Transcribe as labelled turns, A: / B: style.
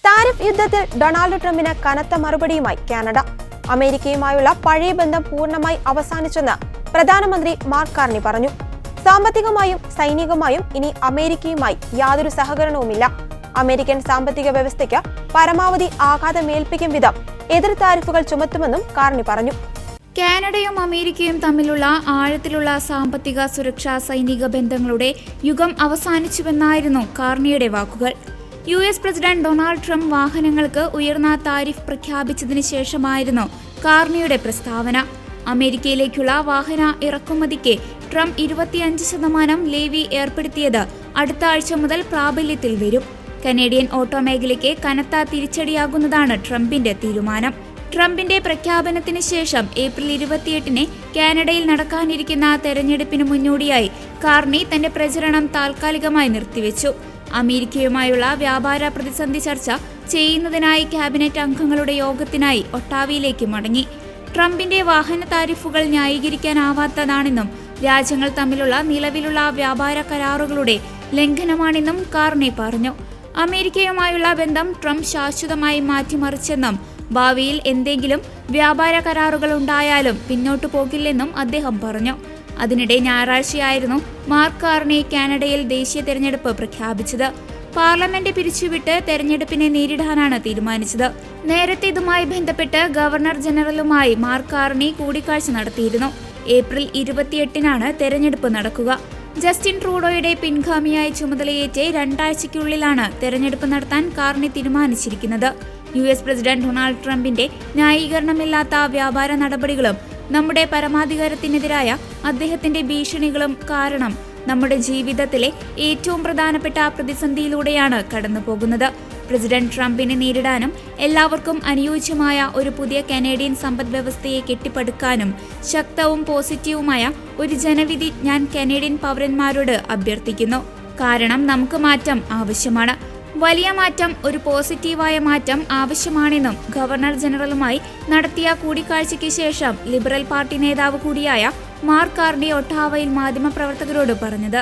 A: Tariff യുദ്ധത്തിൽ Donald ട്രംപിന് കനത്ത മറുപടിയുമായി കാനഡ. അമേരിക്കയുമായുള്ള പഴയ ബന്ധം പൂർണ്ണമായി അവസാനിച്ചെന്ന് പ്രധാനമന്ത്രി മാർക്ക് കാർണി പറഞ്ഞു. സാമ്പത്തികമായും സൈനികമായും ഇനി അമേരിക്കയുമായി യാതൊരു സഹകരണവുമില്ല. അമേരിക്കൻ സാമ്പത്തിക വ്യവസ്ഥയ്ക്ക് പരമാവധി ആഘാതമേൽപ്പിക്കും വിധം എതിർ താരിഫുകൾ ചുമത്തുമെന്നും കാർണി പറഞ്ഞു.
B: കാനഡയും അമേരിക്കയും തമ്മിലുള്ള ആഴത്തിലുള്ള സാമ്പത്തിക സുരക്ഷാ സൈനിക ബന്ധങ്ങളുടെ യുഗം അവസാനിച്ചുവെന്നായിരുന്നു കാർണിയുടെ വാക്കുകൾ. US പ്രസിഡന്റ് ഡൊണാൾഡ് ട്രംപ് വാഹനങ്ങൾക്ക് ഉയർന്ന താരിഫ് പ്രഖ്യാപിച്ചതിന് ശേഷമായിരുന്നു കാർണിയുടെ പ്രസ്താവന. അമേരിക്കയിലേക്കുള്ള വാഹന ഇറക്കുമതിക്ക് ട്രംപ് 25% ലേവി ഏർപ്പെടുത്തിയത് അടുത്ത ആഴ്ച മുതൽ പ്രാബല്യത്തിൽ വരും. കനേഡിയൻ ഓട്ടോ മേഖലയ്ക്ക് കനത്ത തിരിച്ചടിയാകുന്നതാണ് ട്രംപിന്റെ തീരുമാനം. ട്രംപിന്റെ പ്രഖ്യാപനത്തിന് ശേഷം ഏപ്രിൽ 28-ന് കാനഡയിൽ നടക്കാനിരിക്കുന്ന തെരഞ്ഞെടുപ്പിന് മുന്നോടിയായി കാർണി തന്റെ പ്രചരണം താൽക്കാലികമായി നിർത്തിവെച്ചു. അമേരിക്കയുമായുള്ള വ്യാപാര പ്രതിസന്ധി ചർച്ച ചെയ്യുന്നതിനായി ക്യാബിനറ്റ് അംഗങ്ങളുടെ യോഗത്തിനായി ഒട്ടാവയിലേക്ക് മടങ്ങി. ട്രംപിന്റെ വാഹന താരിഫുകൾ ന്യായീകരിക്കാനാവാത്തതാണെന്നും രാജ്യങ്ങൾ തമ്മിലുള്ള നിലവിലുള്ള വ്യാപാര കരാറുകളുടെ ലംഘനമാണെന്നും കാർണി പറഞ്ഞു. അമേരിക്കയുമായുള്ള ബന്ധം ട്രംപ് ശാശ്വതമായി മാറ്റിമറിച്ചെന്നും ഭാവിയിൽ എന്തെങ്കിലും വ്യാപാര കരാറുകൾ ഉണ്ടായാലും പിന്നോട്ടു പോകില്ലെന്നും അദ്ദേഹം പറഞ്ഞു. അതിനിടെ ഞായറാഴ്ചയായിരുന്നു മാർക്ക് കാർണി കാനഡയിൽ ദേശീയ തെരഞ്ഞെടുപ്പ് പ്രഖ്യാപിച്ചത്. പാർലമെന്റ് പിരിച്ചുവിട്ട് തെരഞ്ഞെടുപ്പിനെ നേരിടാനാണ് തീരുമാനിച്ചത്. നേരത്തെ ഇതുമായി ബന്ധപ്പെട്ട് ഗവർണർ ജനറലുമായി മാർക്ക് കാർണി കൂടിക്കാഴ്ച നടത്തിയിരുന്നു. ഏപ്രിൽ 28-നാണ് തെരഞ്ഞെടുപ്പ് നടക്കുക. ജസ്റ്റിൻ ട്രൂഡോയുടെ പിൻഗാമിയായി ചുമതലയേറ്റ് 2 ആഴ്ചയ്ക്കുള്ളിലാണ് തെരഞ്ഞെടുപ്പ് നടത്താൻ കാർണി തീരുമാനിച്ചിരിക്കുന്നത്. US പ്രസിഡന്റ് ഡൊണാൾഡ് ട്രംപിന്റെ ന്യായീകരണമില്ലാത്ത വ്യാപാര നടപടികളും നമ്മുടെ പരമാധികാരത്തിനെതിരായ അദ്ദേഹത്തിന്റെ ഭീഷണികളും കാരണം നമ്മുടെ ജീവിതത്തിലെ ഏറ്റവും പ്രധാനപ്പെട്ട പ്രതിസന്ധിയിലൂടെയാണ് കടന്നുപോകുന്നത്. പ്രസിഡന്റ് ട്രംപിനെ നേരിടാനും എല്ലാവർക്കും അനുയോജ്യമായ ഒരു പുതിയ കനേഡിയൻ സമ്പദ് വ്യവസ്ഥയെ കെട്ടിപ്പടുക്കാനും ശക്തവും പോസിറ്റീവുമായ ഒരു ജനവിധി ഞാൻ കനേഡിയൻ പൗരന്മാരോട് അഭ്യർത്ഥിക്കുന്നു. കാരണം നമുക്ക് മാറ്റം ആവശ്യമാണ്. വലിയ മാറ്റം, ഒരു പോസിറ്റീവായ മാറ്റം ആവശ്യമാണെന്നും ഗവർണർ ജനറലുമായി നടത്തിയ കൂടിക്കാഴ്ചയ്ക്ക് ശേഷം ലിബറൽ പാർട്ടി നേതാവ് കൂടിയായ മാർക്ക് കാർണി ഒട്ടാവയിൽ മാധ്യമപ്രവർത്തകരോട് പറഞ്ഞത്.